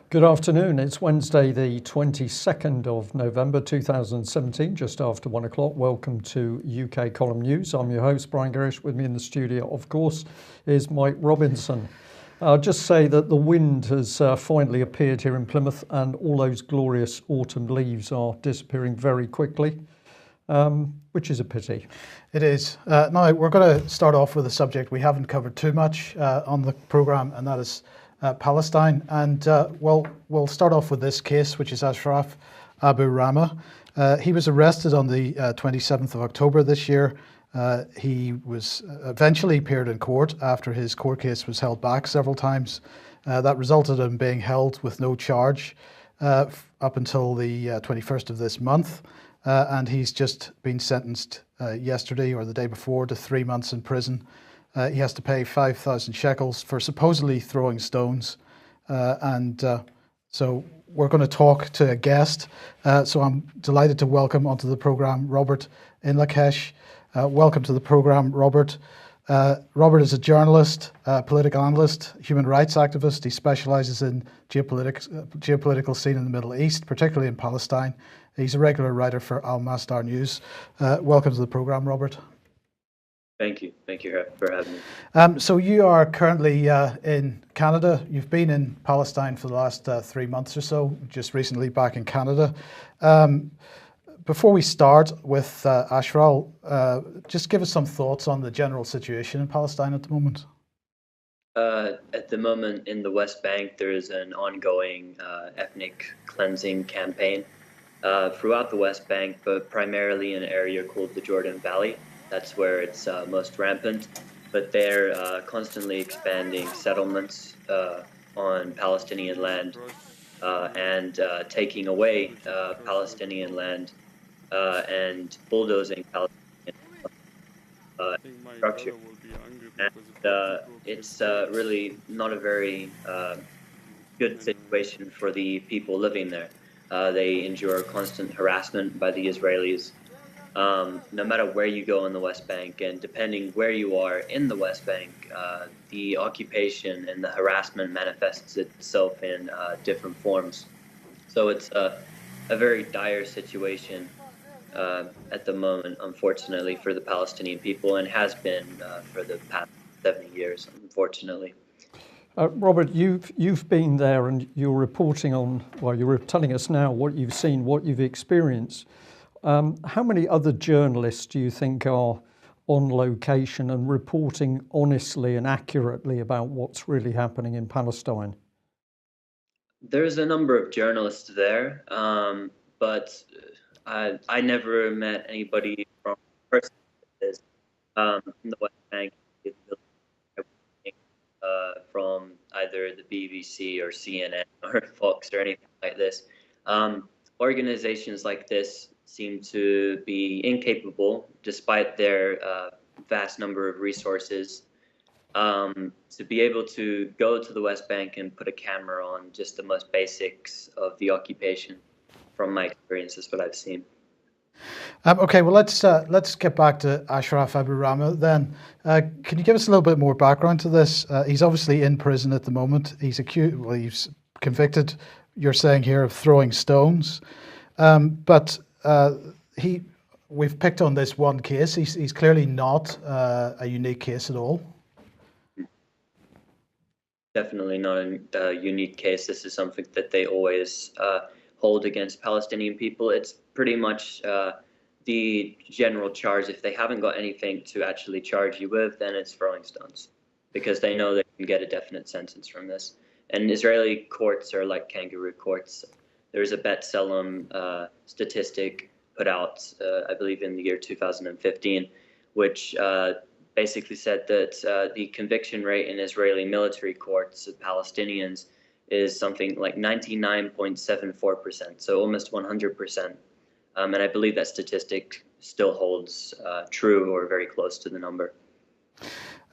Good afternoon. It's Wednesday, the 22nd of November 2017, just after 1 o'clock. Welcome to UK Column News. I'm your host, Brian Gerrish. With me in the studio, of course, is Mike Robinson. I'll just say that the wind has finally appeared here in Plymouth, and all those glorious autumn leaves are disappearing very quickly, which is a pity. It is. Now, we're going to start off with a subject we haven't covered too much on the programme, and that is Palestine. And we'll start off with this case, which is Ashraf Abu Rama. He was arrested on the 27th of October this year. He was eventually appeared in court after his court case was held back several times. That resulted in him being held with no charge up until the 21st of this month. And he's just been sentenced yesterday or the day before to 3 months in prison. He has to pay 5,000 shekels for supposedly throwing stones. So we're going to talk to a guest. So I'm delighted to welcome onto the programme Robert Inlakesh. Welcome to the programme, Robert. Robert is a journalist, political analyst, human rights activist. He specialises in geopolitical scene in the Middle East, particularly in Palestine. He's a regular writer for Al Masdar News. Welcome to the programme, Robert. Thank you. Thank you for having me. So you are currently in Canada. You've been in Palestine for the last 3 months or so, just recently back in Canada. Before we start with Ashraf, just give us some thoughts on the general situation in Palestine at the moment. At the moment in the West Bank, there is an ongoing ethnic cleansing campaign throughout the West Bank, but primarily in an area called the Jordan Valley. That's where it's most rampant, but they're constantly expanding settlements on Palestinian land and taking away Palestinian land and bulldozing Palestinian structure. And it's really not a very good situation for the people living there. They endure constant harassment by the Israelis. No matter where you go in the West Bank, and depending where you are in the West Bank, the occupation and the harassment manifests itself in different forms. So it's a very dire situation at the moment, unfortunately, for the Palestinian people, and has been for the past 70 years, unfortunately. Robert, you've been there, and you're reporting on, well, you're telling us now what you've seen, what you've experienced. How many other journalists do you think are on location and reporting honestly and accurately about what's really happening in Palestine? There's a number of journalists there, but I never met anybody from personally in the West Bank from either the BBC or CNN or Fox or anything like this. Organizations like this seem to be incapable, despite their vast number of resources, to be able to go to the West Bank and put a camera on just the most basics of the occupation. From my experience, is what I've seen. Okay, well, let's get back to Ashraf Abu Rama then. Can you give us a little bit more background to this? He's obviously in prison at the moment. He's convicted, you're saying here, of throwing stones. But we've picked on this one case. He's clearly not a unique case at all. Definitely not a unique case. This is something that they always hold against Palestinian people. It's pretty much the general charge. If they haven't got anything to actually charge you with, then it's throwing stones, because they know they can get a definite sentence from this. And Israeli courts are like kangaroo courts. There's a B'Tselem statistic put out, I believe in the year 2015, which basically said that the conviction rate in Israeli military courts of Palestinians is something like 99.74%, so almost 100%. And I believe that statistic still holds true or very close to the number.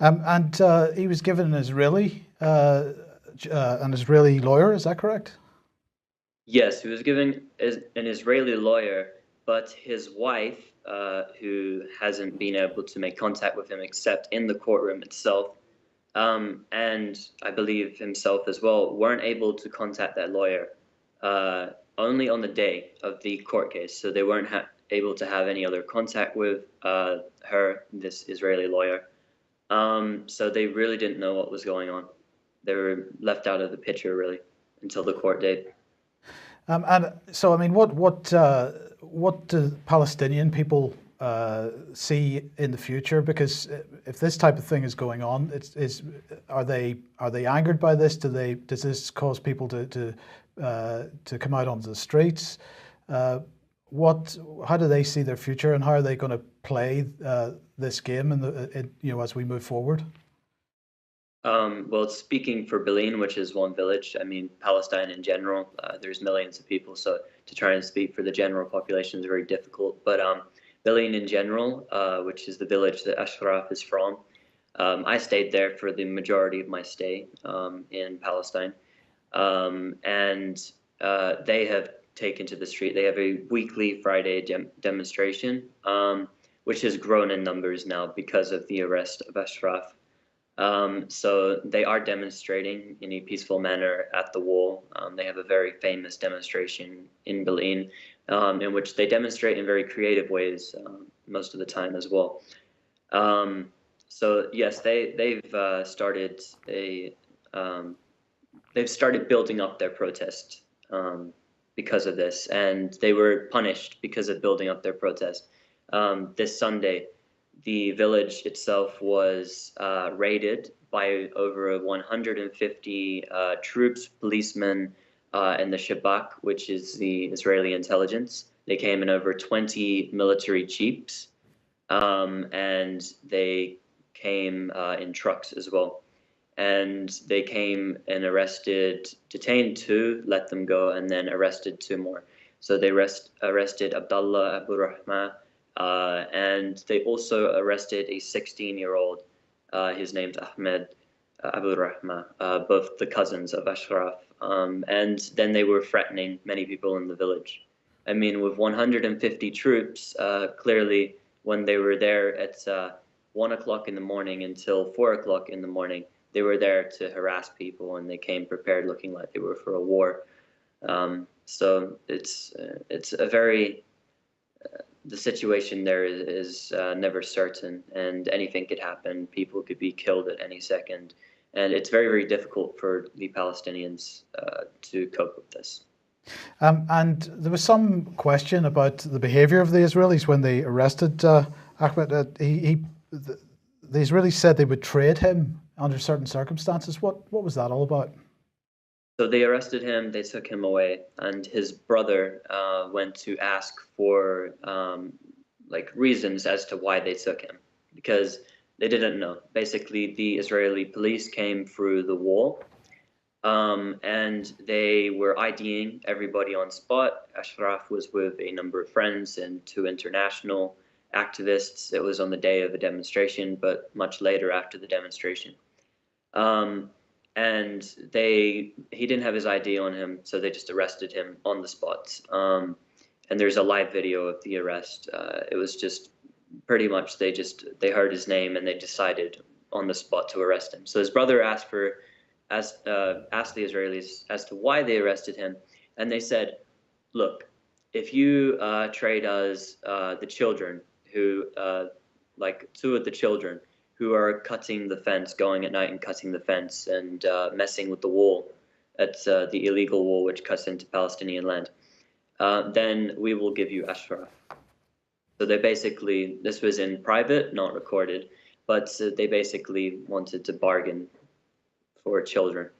And he was given an Israeli lawyer, is that correct? Yes, he was given an Israeli lawyer, but his wife, who hasn't been able to make contact with him except in the courtroom itself, and I believe himself as well, weren't able to contact that lawyer uh, only on the day of the court case. So they weren't able to have any other contact with her, this Israeli lawyer. So they really didn't know what was going on. They were left out of the picture really until the court date. And so, I mean, what do Palestinian people see in the future? Because if this type of thing is going on, are they angered by this? Does this cause people to come out onto the streets? How do they see their future, and how are they going to play this game as we move forward? Well, speaking for Bil'in, which is one village, I mean, Palestine in general, there's millions of people, so to try and speak for the general population is very difficult. But Bil'in in general, which is the village that Ashraf is from, I stayed there for the majority of my stay in Palestine. And they have taken to the street. They have a weekly Friday demonstration, which has grown in numbers now because of the arrest of Ashraf. So they are demonstrating in a peaceful manner at the wall. They have a very famous demonstration in Bil'in, in which they demonstrate in very creative ways most of the time as well. So yes, they've started building up their protest because of this, and they were punished because of building up their protest. This Sunday, the village itself was raided by over 150 troops, policemen, and the Shabak, which is the Israeli intelligence. They came in over 20 military jeeps, and they came in trucks as well. And they came and detained two, let them go, and then arrested two more. So they arrested Abdullah Abu Rahma, and they also arrested a 16-year-old. His name's Ahmed Abu Rahma, both the cousins of Ashraf. And then they were threatening many people in the village. I mean, with 150 troops, clearly when they were there at 1 o'clock in the morning until 4 o'clock in the morning, they were there to harass people, and they came prepared looking like they were for a war. So it's a very the situation there is never certain, and anything could happen. People could be killed at any second, and it's very, very difficult for the Palestinians to cope with this. And there was some question about the behaviour of the Israelis when they arrested Ahmed. The Israelis said they would trade him under certain circumstances. What was that all about? So they arrested him, they took him away, and his brother went to ask for reasons as to why they took him, because they didn't know. Basically, the Israeli police came through the wall, and they were IDing everybody on spot. Ashraf was with a number of friends and two international activists. It was on the day of the demonstration, but much later after the demonstration. And he didn't have his ID on him, so they just arrested him on the spot. And there's a live video of the arrest. It was just pretty much they heard his name and they decided on the spot to arrest him. So his brother asked the Israelis as to why they arrested him, and they said, "Look, if you trade us the children who, two of the children who are cutting the fence, going at night and cutting the fence and messing with the wall, at the illegal wall which cuts into Palestinian land, then we will give you Ashraf." So this was in private, not recorded, but they basically wanted to bargain for children.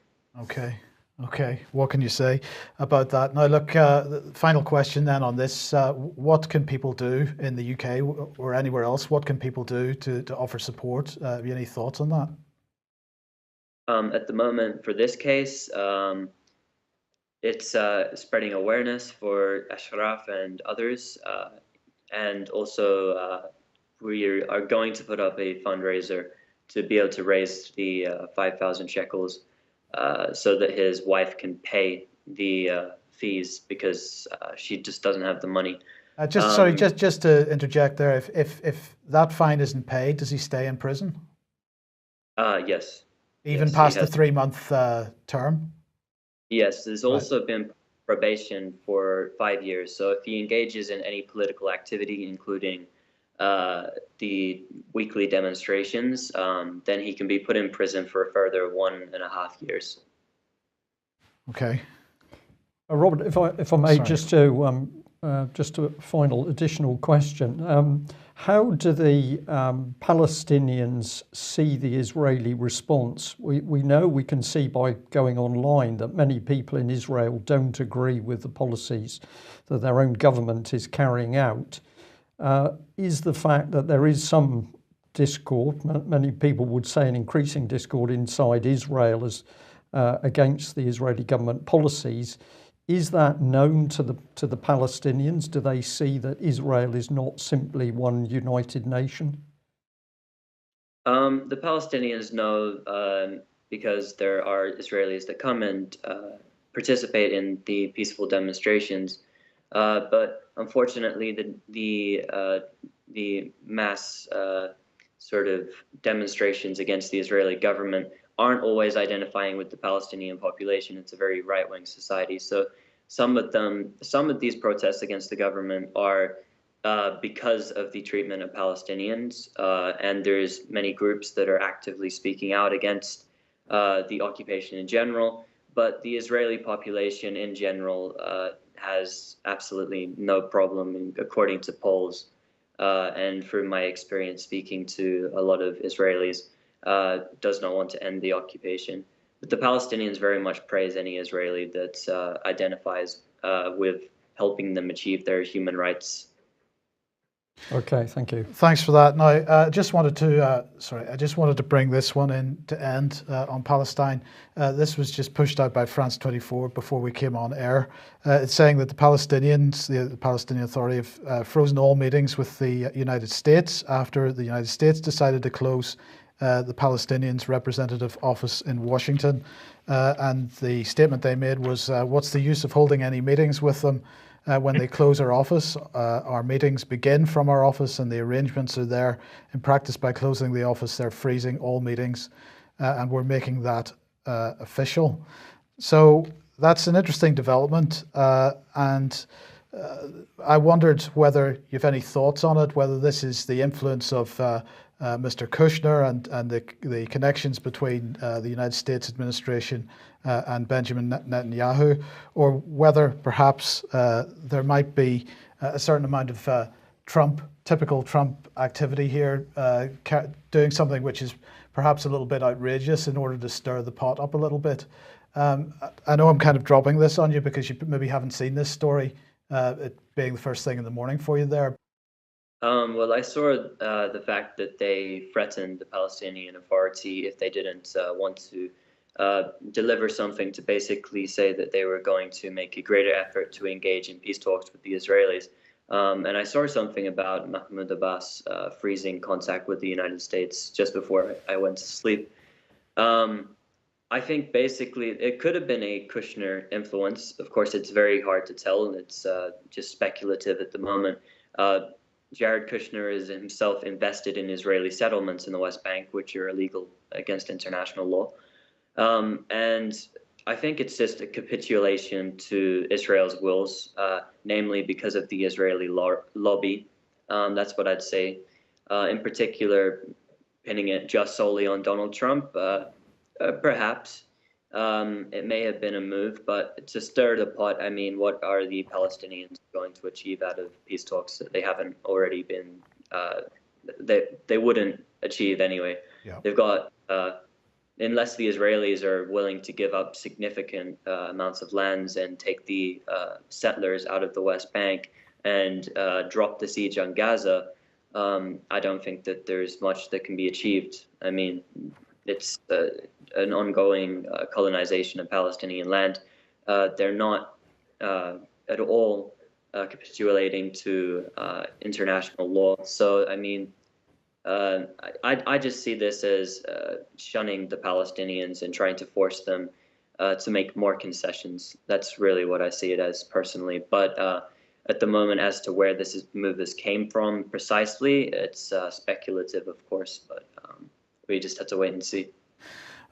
Okay. What can you say about that? Now, look, the final question then on this. What can people do in the UK or anywhere else? What can people do to offer support? Have you any thoughts on that? At the moment, for this case, it's spreading awareness for Ashraf and others. And also, we are going to put up a fundraiser to be able to raise the 5,000 shekels so that his wife can pay the fees because she just doesn't have the money. Just to interject there, if that fine isn't paid, does he stay in prison? Yes. Even Yes, past the 3-month term? Yes, there's Right. also been probation for 5 years. So if he engages in any political activity, including the weekly demonstrations, then he can be put in prison for a further 1.5 years. Okay. Robert, if I may, Sorry. just a final additional question. How do the Palestinians see the Israeli response? We know, we can see by going online that many people in Israel don't agree with the policies that their own government is carrying out. Is the fact that there is some discord, many people would say an increasing discord inside Israel as against the Israeli government policies, is that known to the Palestinians? Do they see that Israel is not simply one united nation? The Palestinians know because there are Israelis that come and participate in the peaceful demonstrations, but unfortunately, the mass sort of demonstrations against the Israeli government aren't always identifying with the Palestinian population. It's a very right-wing society, so some of these protests against the government are because of the treatment of Palestinians, and there's many groups that are actively speaking out against the occupation in general. But the Israeli population in general has absolutely no problem, according to polls, and from my experience speaking to a lot of Israelis, does not want to end the occupation. But the Palestinians very much praise any Israeli that identifies with helping them achieve their human rights. Okay, thank you. Thanks for that. Now, I just wanted to bring this one in to end on Palestine. This was just pushed out by France 24 before we came on air. It's saying that the Palestinians, the Palestinian Authority, have frozen all meetings with the United States after the United States decided to close the Palestinians' representative office in Washington. And the statement they made was, what's the use of holding any meetings with them? When they close our office, our meetings begin from our office, and the arrangements are there. In practice, by closing the office, they're freezing all meetings, and we're making that official. So that's an interesting development, and I wondered whether you have any thoughts on it, whether this is the influence of Mr. Kushner and the connections between the United States administration and Benjamin Netanyahu, or whether perhaps there might be a certain amount of typical Trump activity here, doing something which is perhaps a little bit outrageous in order to stir the pot up a little bit. I know I'm kind of dropping this on you because you maybe haven't seen this story, it being the first thing in the morning for you there. Well, I saw the fact that they threatened the Palestinian Authority if they didn't want to deliver something to basically say that they were going to make a greater effort to engage in peace talks with the Israelis. And I saw something about Mahmoud Abbas freezing contact with the United States just before I went to sleep. I think basically it could have been a Kushner influence. Of course, it's very hard to tell, and it's just speculative at the moment. Jared Kushner is himself invested in Israeli settlements in the West Bank, which are illegal against international law. And I think it's just a capitulation to Israel's wills, namely because of the Israeli lobby. That's what I'd say. In particular, pinning it just solely on Donald Trump, perhaps. It may have been a move, but to stir the pot, I mean, what are the Palestinians going to achieve out of peace talks that they haven't already been, they wouldn't achieve anyway? Yeah. They've got, unless the Israelis are willing to give up significant amounts of lands and take the settlers out of the West Bank and drop the siege on Gaza, I don't think that there's much that can be achieved. I mean, it's an ongoing colonization of Palestinian land. They're not at all capitulating to international law. So, I mean, I just see this as shunning the Palestinians and trying to force them to make more concessions. That's really what I see it as personally. But at the moment, as to where this move came from precisely, it's speculative, of course, but we just have to wait and see.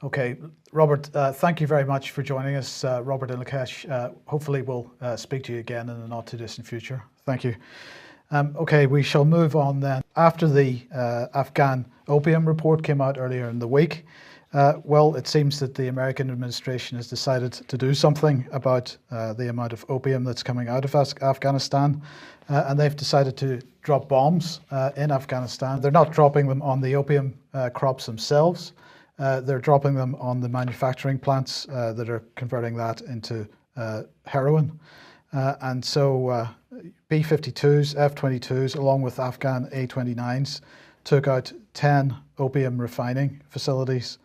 Okay, Robert, thank you very much for joining us. Robert Inlakesh, hopefully we'll speak to you again in the not too distant future. Thank you. Okay, we shall move on then. After the Afghan opium report came out earlier in the week, well, it seems that the American administration has decided to do something about the amount of opium that's coming out of Afghanistan, and they've decided to drop bombs in Afghanistan. They're not dropping them on the opium crops themselves. They're dropping them on the manufacturing plants that are converting that into heroin. And so B-52s, F-22s, along with Afghan A-29s, took out 10 opium refining facilities.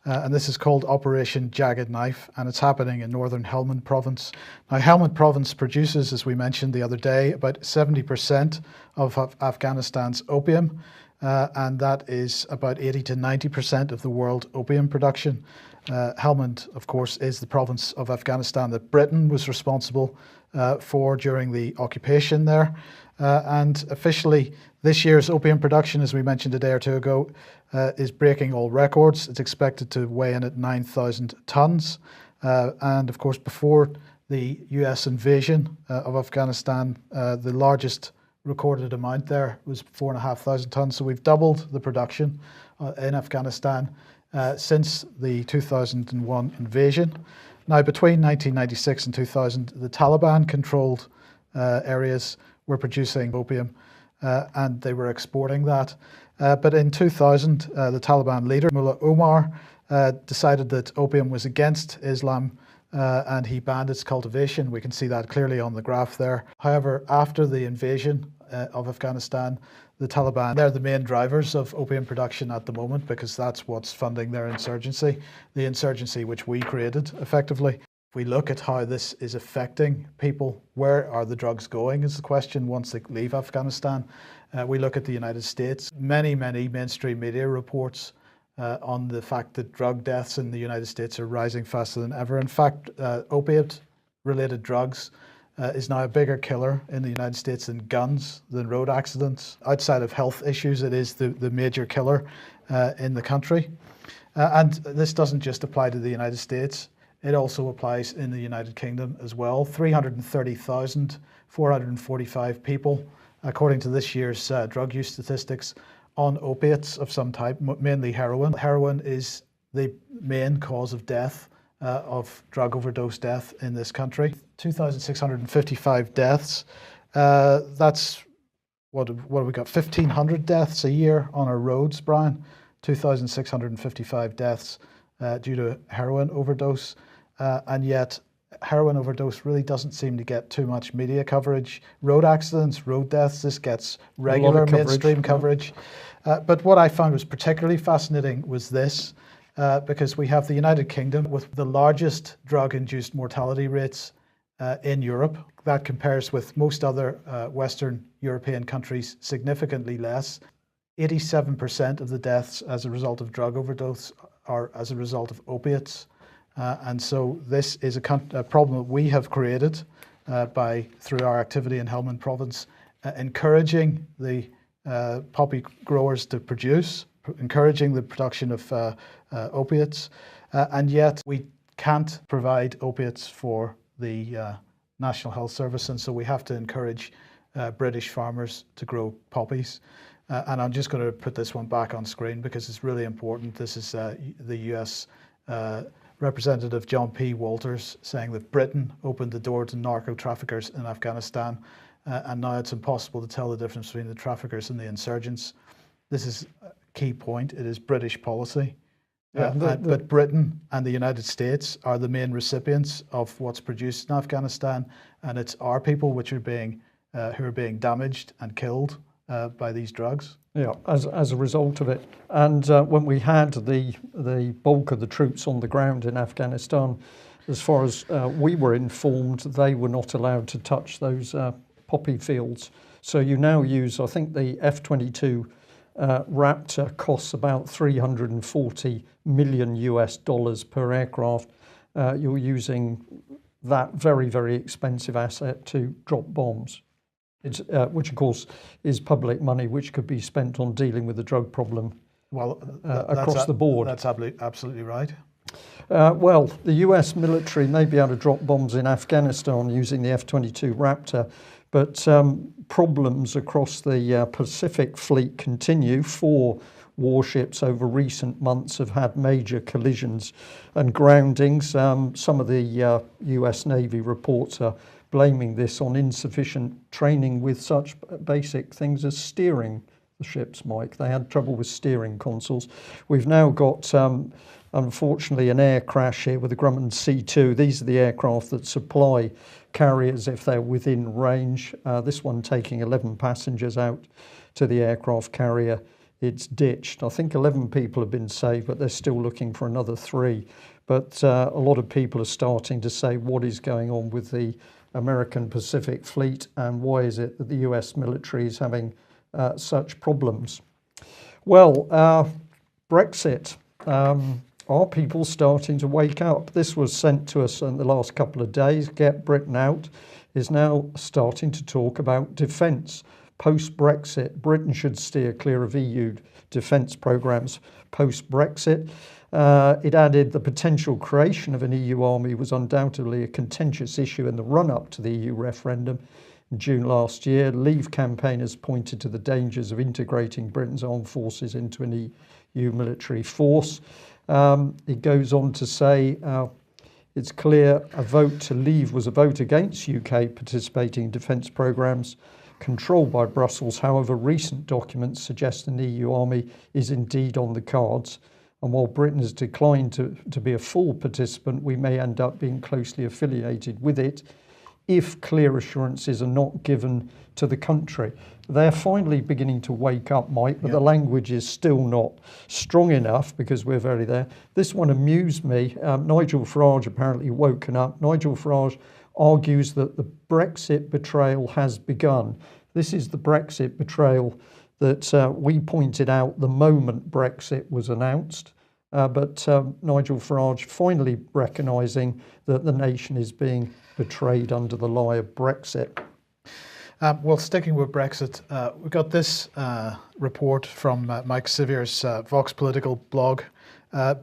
And this is called Operation Jagged Knife, and it's happening in northern Helmand province. Now, Helmand province produces, as we mentioned the other day, about 70% of Afghanistan's opium. And that is about 80 to 90% of the world opium production. Helmand, of course, is the province of Afghanistan that Britain was responsible for during the occupation there. And officially, this year's opium production, as we mentioned a day or two ago, is breaking all records. It's expected to weigh in at 9,000 tons. And of course, before the US invasion of Afghanistan, the largest recorded amount there was 4,500 tons. So we've doubled the production in Afghanistan since the 2001 invasion. Now, between 1996 and 2000, the Taliban controlled areas were producing opium and they were exporting that. But in 2000, the Taliban leader, Mullah Omar, decided that opium was against Islam and he banned its cultivation. We can see that clearly on the graph there. However, after the invasion of Afghanistan, the Taliban, they're the main drivers of opium production at the moment because that's what's funding their insurgency, the insurgency which we created effectively. If we look at how this is affecting people, where are the drugs going is the question once they leave Afghanistan. We look at the United States. Many mainstream media reports on the fact that drug deaths in the United States are rising faster than ever. In fact, opiate-related drugs is now a bigger killer in the United States than guns, than road accidents. Outside of health issues, it is the major killer in the country. And this doesn't just apply to the United States. It also applies in the United Kingdom as well. 330,445 people, according to this year's drug use statistics, on opiates of some type, mainly heroin. Heroin is the main cause of death, of drug overdose death in this country. 2,655 deaths. That's, what have we got? 1,500 deaths a year on our roads, Brian. 2,655 deaths due to heroin overdose. And yet heroin overdose really doesn't seem to get too much media coverage. Road accidents, road deaths, this gets regular mainstream coverage. But what I found was particularly fascinating was this, because we have the United Kingdom with the largest drug-induced mortality rates in Europe. That compares with most other Western European countries significantly less. 87% of the deaths as a result of drug overdose are as a result of opiates. And so this is a problem that we have created through our activity in Helmand province, encouraging the poppy growers to produce, encouraging the production of opiates, and yet we can't provide opiates for the National Health Service, and so we have to encourage British farmers to grow poppies. And I'm just going to put this one back on screen because it's really important. This is the US Representative John P. Walters saying that Britain opened the door to narco-traffickers in Afghanistan, and now it's impossible to tell the difference between the traffickers and the insurgents. This is a key point. It is British policy. Yeah, but Britain and the United States are the main recipients of what's produced in Afghanistan, and it's our people which are being who are being damaged and killed by these drugs. Yeah, as a result of it. And when we had the bulk of the troops on the ground in Afghanistan, as far as we were informed, they were not allowed to touch those poppy fields. So you now use, I think the F-22 Raptor costs about $340 million per aircraft. you're using that very, very expensive asset to drop bombs. It's, which of course is public money which could be spent on dealing with the drug problem across the board. That's absolutely right. Well, the US military may be able to drop bombs in Afghanistan using the F-22 Raptor, but problems across the Pacific Fleet continue. 4 warships over recent months have had major collisions and groundings. Some of the US Navy reports are blaming this on insufficient training with such basic things as steering the ships, Mike. They had trouble with steering consoles. We've now got, unfortunately, an air crash here with the Grumman C2. These are the aircraft that supply carriers if they're within range. This one taking 11 passengers out to the aircraft carrier. It's ditched. I think 11 people have been saved, but they're still looking for another 3. But a lot of people are starting to say, what is going on with the American Pacific Fleet, and why is it that the US military is having such problems? Well, Brexit. Are people starting to wake up? This was sent to us in the last couple of days. Get Britain Out is now starting to talk about defence. Post-Brexit, Britain should steer clear of EU defence programmes post-Brexit. It added the potential creation of an EU army was undoubtedly a contentious issue in the run-up to the EU referendum in June last year. Leave campaigners pointed to the dangers of integrating Britain's armed forces into an EU military force. It goes on to say it's clear a vote to leave was a vote against UK participating in defence programmes controlled by Brussels. However, recent documents suggest an EU army is indeed on the cards. And while Britain has declined to be a full participant, we may end up being closely affiliated with it if clear assurances are not given to the country. They're finally beginning to wake up, Mike, but the language is still not strong enough because we're very there. This one amused me. Nigel Farage apparently woken up. Nigel Farage argues that the Brexit betrayal has begun. This is the Brexit betrayal that we pointed out the moment Brexit was announced. But Nigel Farage finally recognising that the nation is being betrayed under the lie of Brexit. Well, sticking with Brexit, we got this report from Mike Sevier's Vox Political blog.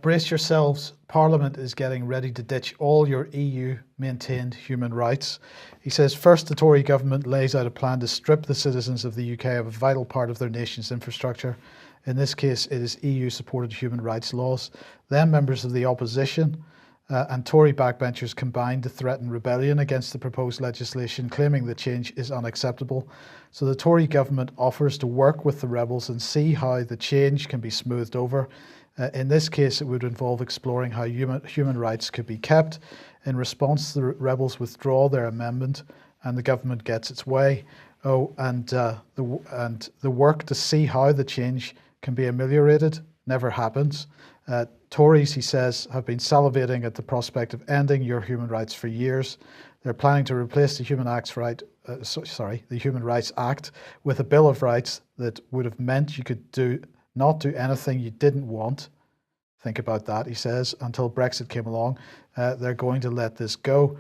Brace yourselves, Parliament is getting ready to ditch all your EU-maintained human rights. He says, first, the Tory government lays out a plan to strip the citizens of the UK of a vital part of their nation's infrastructure. In this case, it is EU-supported human rights laws. Then members of the opposition and Tory backbenchers combined to threaten rebellion against the proposed legislation, claiming the change is unacceptable. So the Tory government offers to work with the rebels and see how the change can be smoothed over. In this case, it would involve exploring how human rights could be kept. In response, the rebels withdraw their amendment and the government gets its way. And the work to see how the change can be ameliorated never happens. Tories, he says, have been salivating at the prospect of ending your human rights for years. They're planning to replace the Human Rights Act with a Bill of Rights that would have meant you could not do anything you didn't want. Think about that, he says, until Brexit came along. They're going to let this go.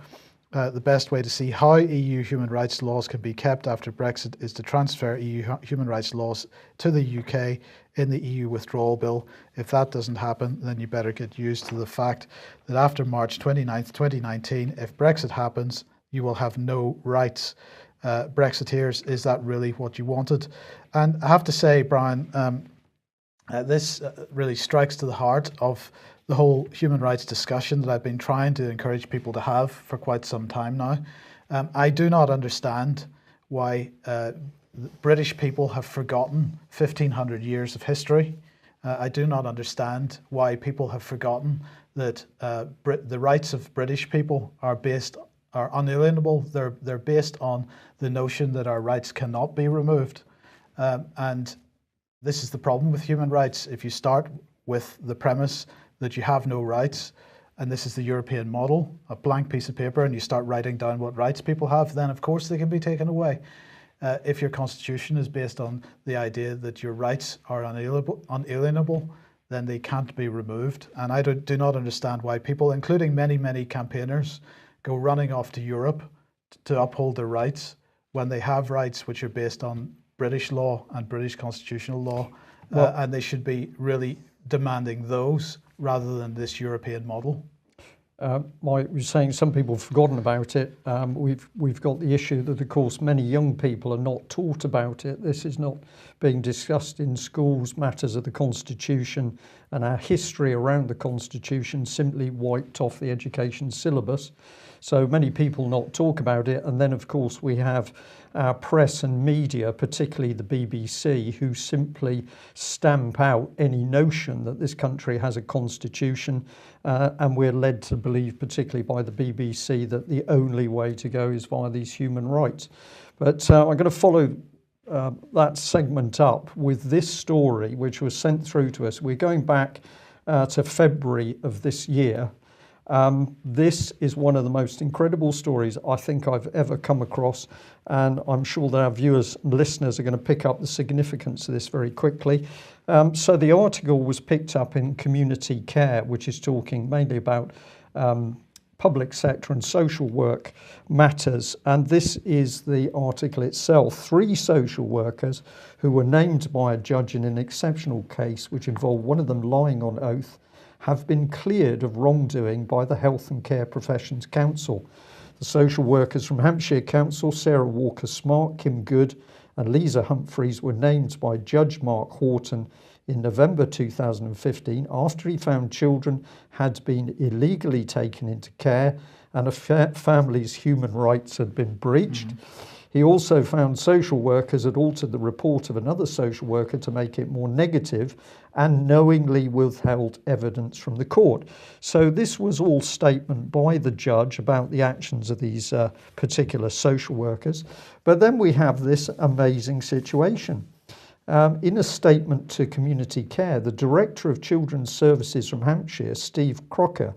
The best way to see how EU human rights laws can be kept after Brexit is to transfer EU human rights laws to the UK in the EU withdrawal bill. If that doesn't happen, then you better get used to the fact that after March 29th, 2019, if Brexit happens, you will have no rights. Brexiteers, is that really what you wanted? And I have to say, Brian, this really strikes to the heart of the whole human rights discussion that I've been trying to encourage people to have for quite some time now. I do not understand why British people have forgotten 1,500 years of history. I do not understand why people have forgotten that the rights of British people are unalienable. They're based on the notion that our rights cannot be removed. And this is the problem with human rights. If you start with the premise that you have no rights, and this is the European model, a blank piece of paper, and you start writing down what rights people have, then of course they can be taken away. If your constitution is based on the idea that your rights are unalienable, then they can't be removed. And I do not understand why people, including many campaigners, go running off to Europe to uphold their rights when they have rights which are based on British law and British constitutional law, and they should be really demanding those rather than this European model. Mike was saying some people have forgotten about it. We've got the issue that, of course, many young people are not taught about it. This is not being discussed in schools. Matters of the Constitution and our history around the Constitution simply wiped off the education syllabus. So many people not talk about it. And then, of course, we have our press and media, particularly the BBC, who simply stamp out any notion that this country has a constitution. And we're led to believe, particularly by the BBC, that the only way to go is via these human rights. But I'm going to follow that segment up with this story, which was sent through to us. We're going back to February of this year. This is one of the most incredible stories I think I've ever come across, and I'm sure that our viewers and listeners are going to pick up the significance of this very quickly. So the article was picked up in Community Care, which is talking mainly about public sector and social work matters, and this is the article itself. 3 social workers who were named by a judge in an exceptional case which involved one of them lying on oath have been cleared of wrongdoing by the Health and Care Professions Council. The social workers from Hampshire Council, Sarah Walker-Smart, Kim Good and Lisa Humphreys, were named by Judge Mark Horton in November 2015 after he found children had been illegally taken into care and a family's human rights had been breached. He also found social workers had altered the report of another social worker to make it more negative and knowingly withheld evidence from the court. So this was all statement by the judge about the actions of these particular social workers. But then we have this amazing situation. In a statement to Community Care, the Director of Children's Services from Hampshire, Steve Crocker,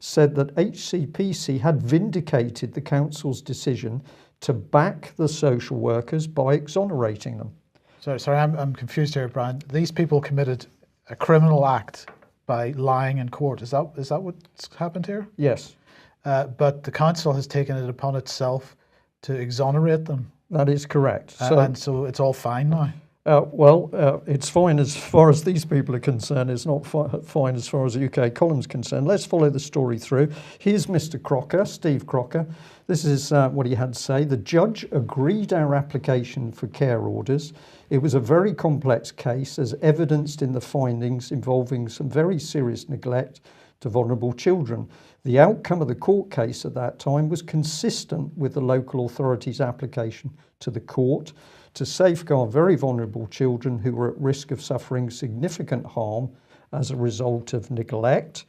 said that HCPC had vindicated the council's decision to back the social workers by exonerating them. Sorry, I'm confused here, Brian. These people committed a criminal act by lying in court. Is that what's happened here? Yes. But the council has taken it upon itself to exonerate them. That is correct. And so it's all fine now? It's fine as far as these people are concerned. It's not fine as far as the UK column's concerned. Let's follow the story through. Here's Mr. Crocker, Steve Crocker. This is what he had to say. The judge agreed our application for care orders. It was a very complex case, as evidenced in the findings involving some very serious neglect to vulnerable children. The outcome of the court case at that time was consistent with the local authority's application to the court to safeguard very vulnerable children who were at risk of suffering significant harm as a result of neglect.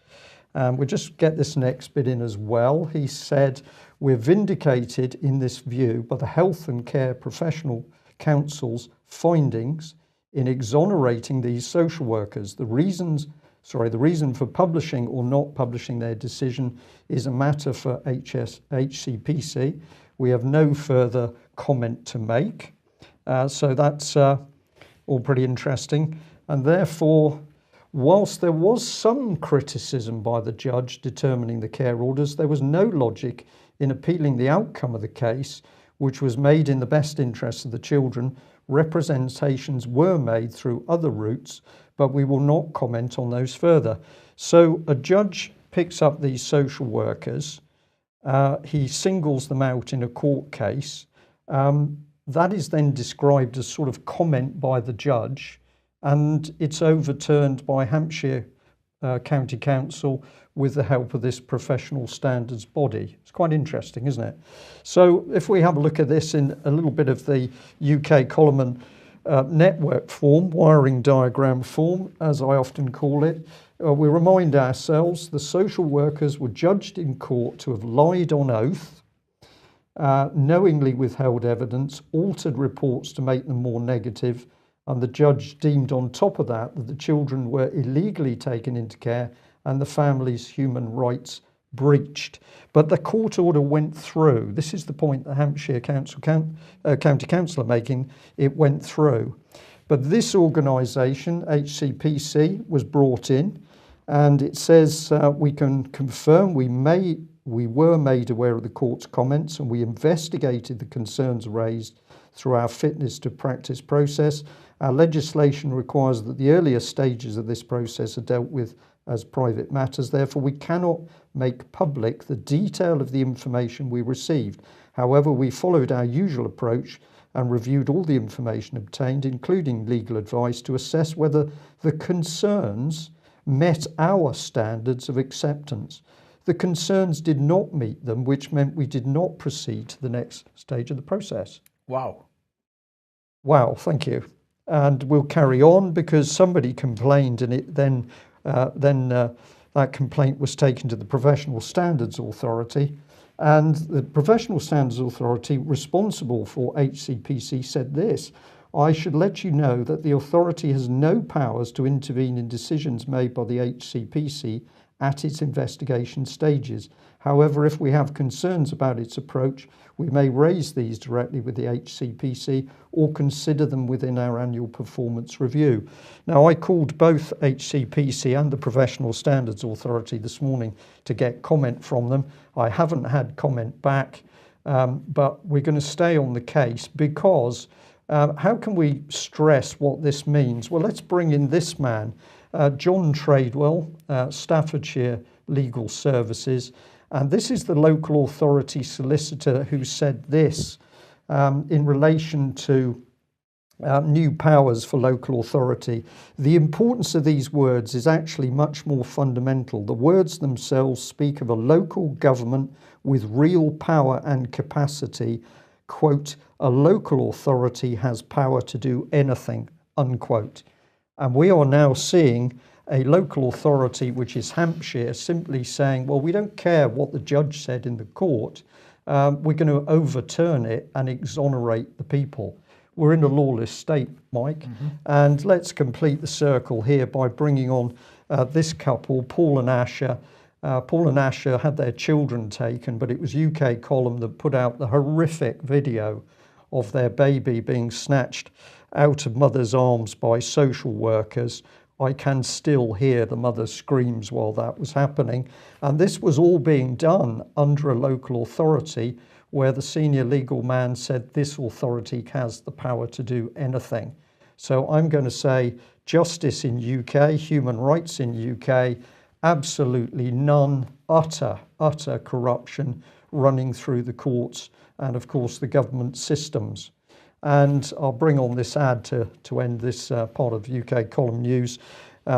We'll just get this next bit in as well. He said, we're vindicated in this view by the Health and Care Professional Council's findings in exonerating these social workers. The reason for publishing or not publishing their decision is a matter for HCPC. We have no further comment to make. So that's all pretty interesting. And therefore, whilst there was some criticism by the judge determining the care orders, there was no logic in appealing the outcome of the case, which was made in the best interests of the children. Representations were made through other routes, but we will not comment on those further. So a judge picks up these social workers. He singles them out in a court case. That is then described as sort of comment by the judge, and it's overturned by Hampshire County Council with the help of this professional standards body. It's quite interesting, isn't it? So if we have a look at this in a little bit of the UK Coleman network form, wiring diagram form, as I often call it, we remind ourselves the social workers were judged in court to have lied on oath, knowingly withheld evidence, altered reports to make them more negative, and the judge deemed on top of that that the children were illegally taken into care and the family's human rights breached. But the court order went through. This is the point the Hampshire County Council are making. It went through. But this organisation, HCPC, was brought in, and it says we can confirm we were made aware of the court's comments, and we investigated the concerns raised through our fitness to practice process. Our legislation requires that the earlier stages of this process are dealt with as private matters. Therefore, we cannot make public the detail of the information we received. However, we followed our usual approach and reviewed all the information obtained, including legal advice, to assess whether the concerns met our standards of acceptance. The concerns did not meet them, which meant we did not proceed to the next stage of the process. Wow. Wow, thank you. And we'll carry on because somebody complained, and it then that complaint was taken to the Professional Standards Authority. And the Professional Standards Authority responsible for HCPC said this: I should let you know that the authority has no powers to intervene in decisions made by the HCPC at its investigation stages. However, if we have concerns about its approach, we may raise these directly with the HCPC or consider them within our annual performance review. Now, I called both HCPC and the Professional Standards Authority this morning to get comment from them. I haven't had comment back, but we're going to stay on the case because how can we stress what this means? Well, let's bring in this man, John Tradewell, Staffordshire Legal Services. And this is the local authority solicitor who said this in relation to new powers for local authority. The importance of these words is actually much more fundamental. The words themselves speak of a local government with real power and capacity. Quote, a local authority has power to do anything, unquote. And we are now seeing a local authority, which is Hampshire, simply saying, well, we don't care what the judge said in the court. We're going to overturn it and exonerate the people. We're in a lawless state, Mike. Mm-hmm. And let's complete the circle here by bringing on this couple, Paul and Asher. Paul and Asher had their children taken, but it was UK Column that put out the horrific video of their baby being snatched out of mother's arms by social workers. I can still hear the mother's screams while that was happening. And this was all being done under a local authority where the senior legal man said this authority has the power to do anything. So I'm going to say justice in UK, human rights in UK, absolutely none, utter corruption running through the courts and of course the government systems. And I'll bring on this ad to end this part of UK Column News.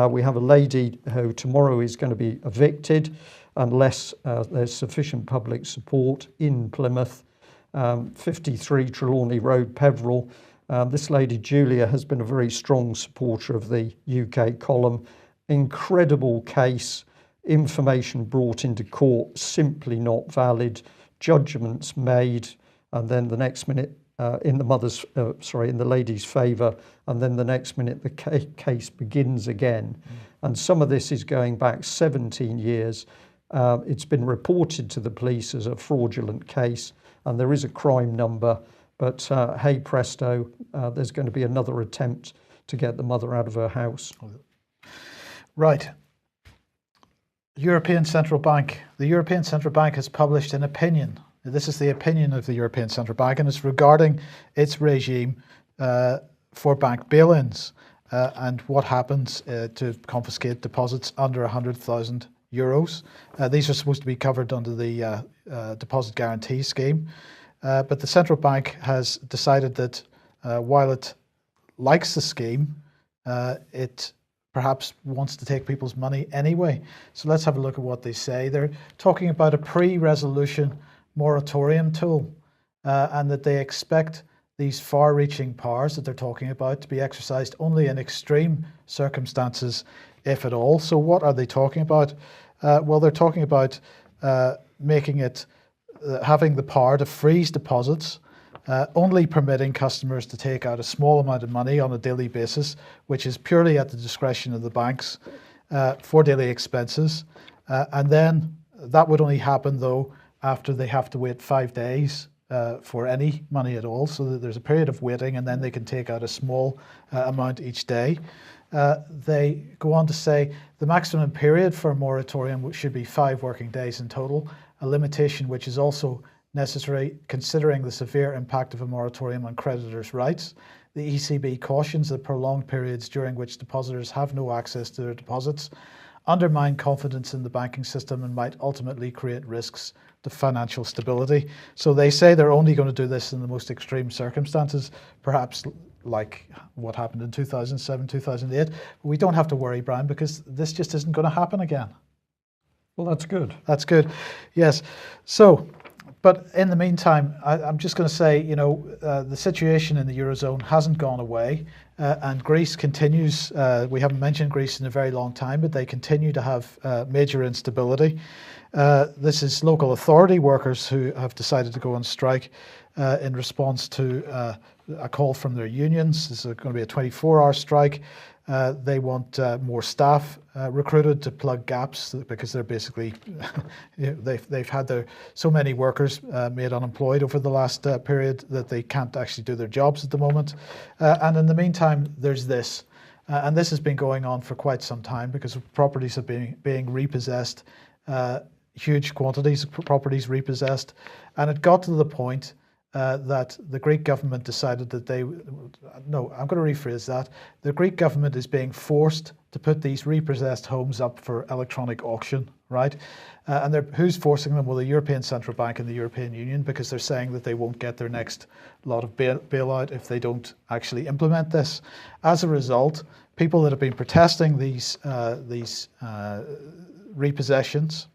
We have a lady who tomorrow is going to be evicted unless there's sufficient public support in Plymouth, 53 Trelawney Road, Peveril. This lady, Julia, has been a very strong supporter of the UK Column. Incredible case, information brought into court, simply not valid, judgments made, and then the next minute in the lady's favour, and then the next minute the case begins again. And some of this is going back 17 years. It's been reported to the police as a fraudulent case, and there is a crime number, but hey presto, there's going to be another attempt to get the mother out of her house. Right. European Central Bank. The European Central Bank has published an opinion. This is the opinion of the European Central Bank, and it's regarding its regime for bank bail-ins and what happens to confiscate deposits under 100,000 euros. These are supposed to be covered under the deposit guarantee scheme, but the central bank has decided that while it likes the scheme, it perhaps wants to take people's money anyway. So let's have a look at what they say. They're talking about a pre-resolution moratorium tool, and that they expect these far-reaching powers that they're talking about to be exercised only in extreme circumstances, if at all. So what are they talking about? Well, they're talking about making it, having the power to freeze deposits, only permitting customers to take out a small amount of money on a daily basis, which is purely at the discretion of the banks for daily expenses. And then that would only happen, though, after they have to wait 5 days for any money at all, so that there's a period of waiting, and then they can take out a small amount each day. They go on to say the maximum period for a moratorium should be 5 working days in total, a limitation which is also necessary considering the severe impact of a moratorium on creditors' rights. The ECB cautions that prolonged periods during which depositors have no access to their deposits undermine confidence in the banking system and might ultimately create risks to financial stability. So they say they're only going to do this in the most extreme circumstances, perhaps like what happened in 2007, 2008. But we don't have to worry, Brian, because this just isn't going to happen again. Well, that's good. That's good. Yes. So, but in the meantime, I'm just going to say, you know, the situation in the Eurozone hasn't gone away, and Greece continues. We haven't mentioned Greece in a very long time, but they continue to have major instability. This is local authority workers who have decided to go on strike in response to a call from their unions. This is going to be a 24-hour strike. They want more staff recruited to plug gaps because they're basically, you know, they've had so many workers made unemployed over the last period that they can't actually do their jobs at the moment. And in the meantime, there's this. And this has been going on for quite some time because properties are being repossessed, huge quantities of properties repossessed. And it got to the point that the Greek government decided that I'm going to rephrase that. The Greek government is being forced to put these repossessed homes up for electronic auction, right? And who's forcing them? Well, the European Central Bank and the European Union, because they're saying that they won't get their next lot of bailout if they don't actually implement this. As a result, people that have been protesting these repossessions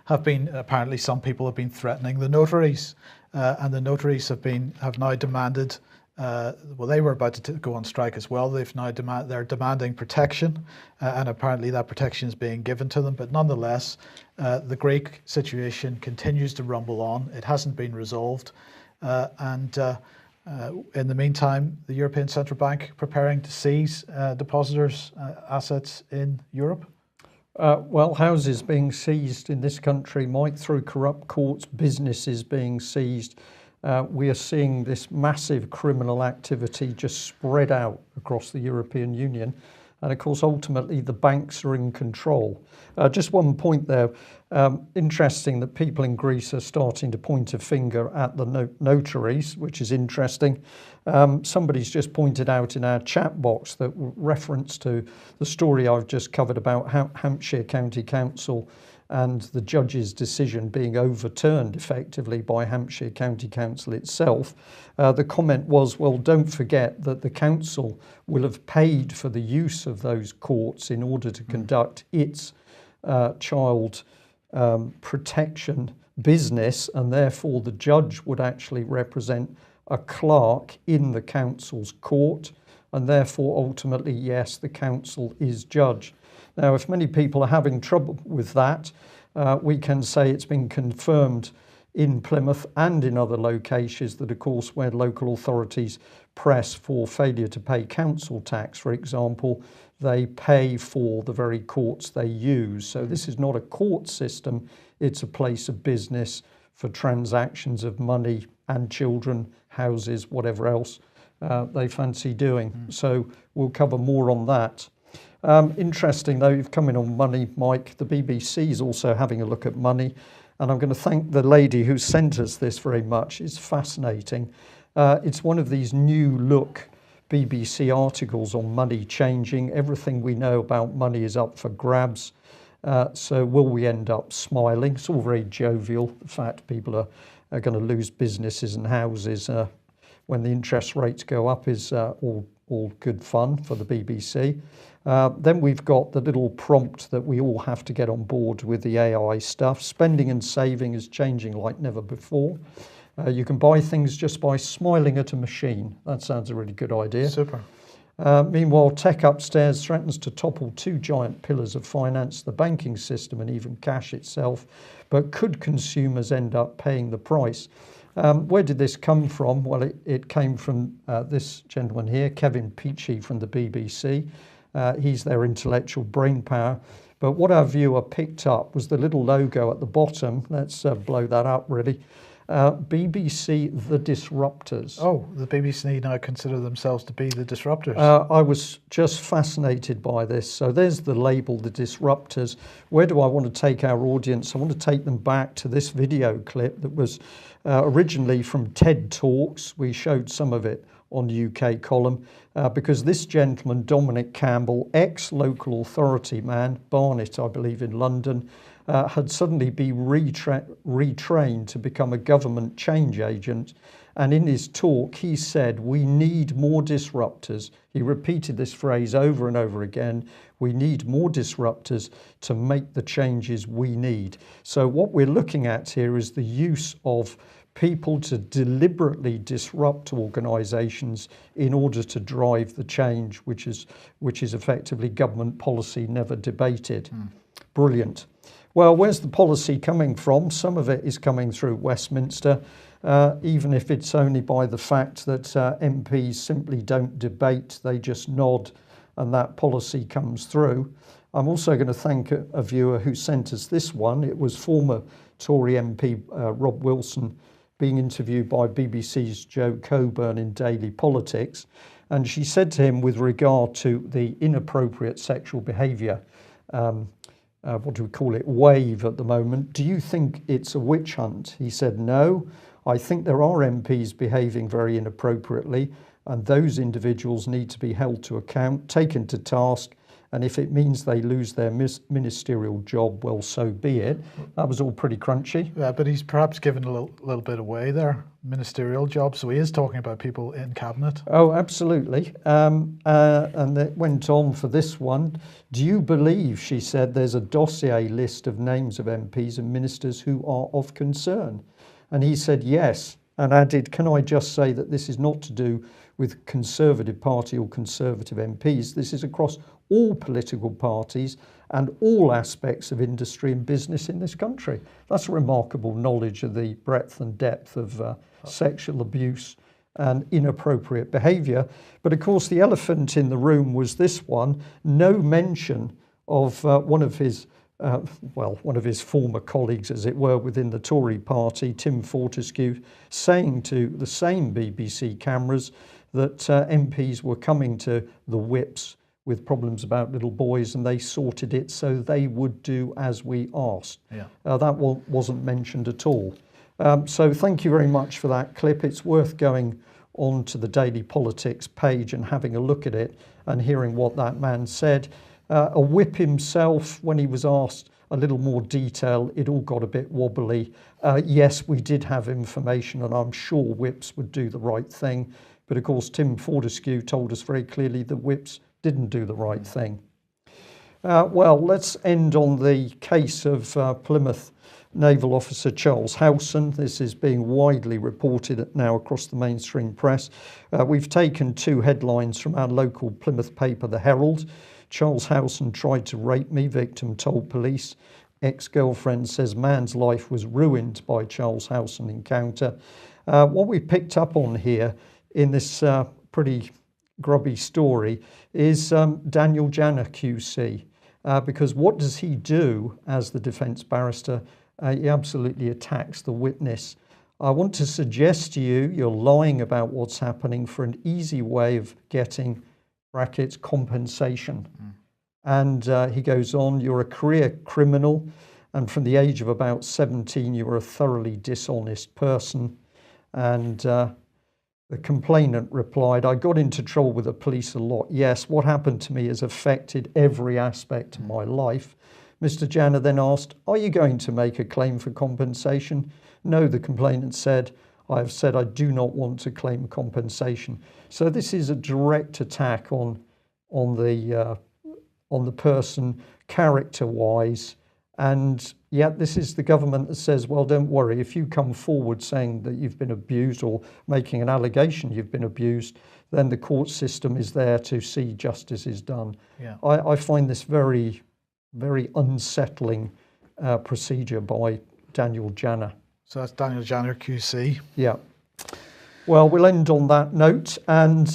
have been, apparently some people have been threatening the notaries. And the notaries have now demanded, well, they were about to go on strike as well. They're demanding protection, and apparently that protection is being given to them. But nonetheless, the Greek situation continues to rumble on. It hasn't been resolved, and in the meantime, the European Central Bank preparing to seize depositors' assets in Europe. Well, houses being seized in this country, Mike, through corrupt courts, businesses being seized. We are seeing this massive criminal activity just spread out across the European Union. And of course, ultimately, the banks are in control. Just one point there. Interesting that people in Greece are starting to point a finger at the notaries, which is interesting. Somebody's just pointed out in our chat box that reference to the story I've just covered about Hampshire County Council and the judge's decision being overturned effectively by Hampshire County Council itself. The comment was, well, don't forget that the council will have paid for the use of those courts in order to conduct its child protection business, and therefore the judge would actually represent a clerk in the council's court, and therefore ultimately, yes, the council is judge. Now, if many people are having trouble with that, we can say it's been confirmed in Plymouth and in other locations that, of course, where local authorities press for failure to pay council tax, for example, they pay for the very courts they use. So this is not a court system, it's a place of business for transactions of money and children, houses, whatever else they fancy doing. So we'll cover more on that. Interesting though, you've come in on money, Mike. The BBC is also having a look at money, and I'm going to thank the lady who sent us this very much. It's fascinating. It's one of these new look BBC articles on money changing. Everything we know about money is up for grabs. So will we end up smiling? It's all very jovial. The fact people are going to lose businesses and houses when the interest rates go up is all good fun for the BBC. Then we've got the little prompt that we all have to get on board with the AI stuff. Spending and saving is changing like never before. You can buy things just by smiling at a machine. That sounds a really good idea. Super. Meanwhile, tech upstairs threatens to topple 2 giant pillars of finance, the banking system and even cash itself. But could consumers end up paying the price? Where did this come from? Well, it came from this gentleman here, Kevin Peachey from the BBC. He's their intellectual brainpower. But what our viewer picked up was the little logo at the bottom. Let's blow that up, really. BBC The Disruptors. Oh, the BBC now consider themselves to be the disruptors. I was just fascinated by this. So there's the label, The Disruptors. Where do I want to take our audience? I want to take them back to this video clip that was originally from TED Talks. We showed some of it on UK Column because this gentleman, Dominic Campbell, ex-local authority man, Barnet, I believe, in London, had suddenly been retrained to become a government change agent. And in his talk, he said, we need more disruptors. He repeated this phrase over and over again. We need more disruptors to make the changes we need. So what we're looking at here is the use of people to deliberately disrupt organisations in order to drive the change, which is effectively government policy never debated. Brilliant. Well, where's the policy coming from? Some of it is coming through Westminster, even if it's only by the fact that MPs simply don't debate, they just nod and that policy comes through. I'm also going to thank a viewer who sent us this one. It was former Tory MP Rob Wilson being interviewed by BBC's Joe Coburn in Daily Politics. And she said to him with regard to the inappropriate sexual behaviour, what do we call it, wave at the moment, do you think it's a witch hunt? He said, no, I think there are MPs behaving very inappropriately and those individuals need to be held to account, taken to task, and if it means they lose their ministerial job, well, so be it. That was all pretty crunchy. Yeah, but he's perhaps given a little bit away there, ministerial jobs, so he is talking about people in cabinet. Oh, absolutely. And it went on for this one. Do you believe, she said, there's a dossier list of names of MPs and ministers who are of concern? And he said yes, and added, can I just say that this is not to do with Conservative Party or Conservative MPs. This is across all political parties and all aspects of industry and business in this country. That's a remarkable knowledge of the breadth and depth of sexual abuse and inappropriate behaviour. But of course, the elephant in the room was this one, no mention of one of his former colleagues, as it were, within the Tory party, Tim Fortescue, saying to the same BBC cameras that MPs were coming to the whips with problems about little boys and they sorted it so they would do as we asked. Yeah. That wasn't mentioned at all. So thank you very much for that clip. It's worth going on to the Daily Politics page and having a look at it and hearing what that man said. A whip himself, when he was asked a little more detail, it all got a bit wobbly. Yes, we did have information and I'm sure whips would do the right thing. But of course, Tim Fortescue told us very clearly that whips didn't do the right thing. Well, let's end on the case of Plymouth Naval Officer Charles Howson. This is being widely reported now across the mainstream press. We've taken two headlines from our local Plymouth paper, The Herald. Charles Howson tried to rape me, victim told police. Ex-girlfriend says man's life was ruined by Charles Howson encounter. What we picked up on here in this pretty grubby story is Daniel Janner QC, because what does he do as the defence barrister? He absolutely attacks the witness. I want to suggest to you, you're lying about what's happening for an easy way of getting, brackets, compensation. And he goes on, you're a career criminal, and from the age of about 17, you were a thoroughly dishonest person. And the complainant replied, I got into trouble with the police a lot. Yes, what happened to me has affected every aspect of my life. Mr. Janner then asked, are you going to make a claim for compensation? No, the complainant said, I have said I do not want to claim compensation. So this is a direct attack on the person character-wise. And yet this is the government that says, well, don't worry, if you come forward saying that you've been abused or making an allegation you've been abused, then the court system is there to see justice is done. Yeah. I find this very, very unsettling procedure by Daniel Janner. So that's Daniel Janner QC. Yeah. Well, we'll end on that note. And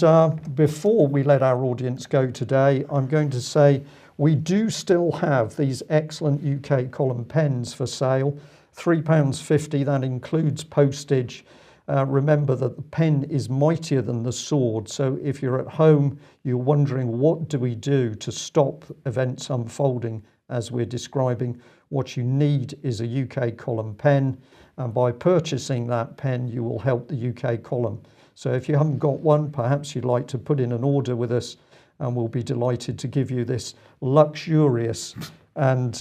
before we let our audience go today, I'm going to say we do still have these excellent UK column pens for sale. £3.50, that includes postage. Remember that the pen is mightier than the sword, so if you're at home, you're wondering what do we do to stop events unfolding as we're describing, what you need is a UK column pen, and by purchasing that pen you will help the UK column. So if you haven't got one, perhaps you'd like to put in an order with us, and we'll be delighted to give you this luxurious and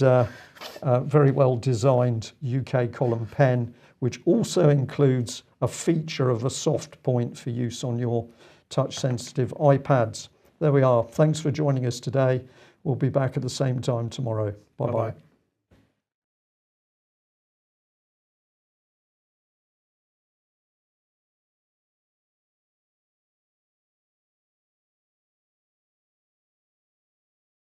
very well designed UK column pen, which also includes a feature of a soft point for use on your touch sensitive iPads. There we are. Thanks for joining us today. We'll be back at the same time tomorrow. Bye bye.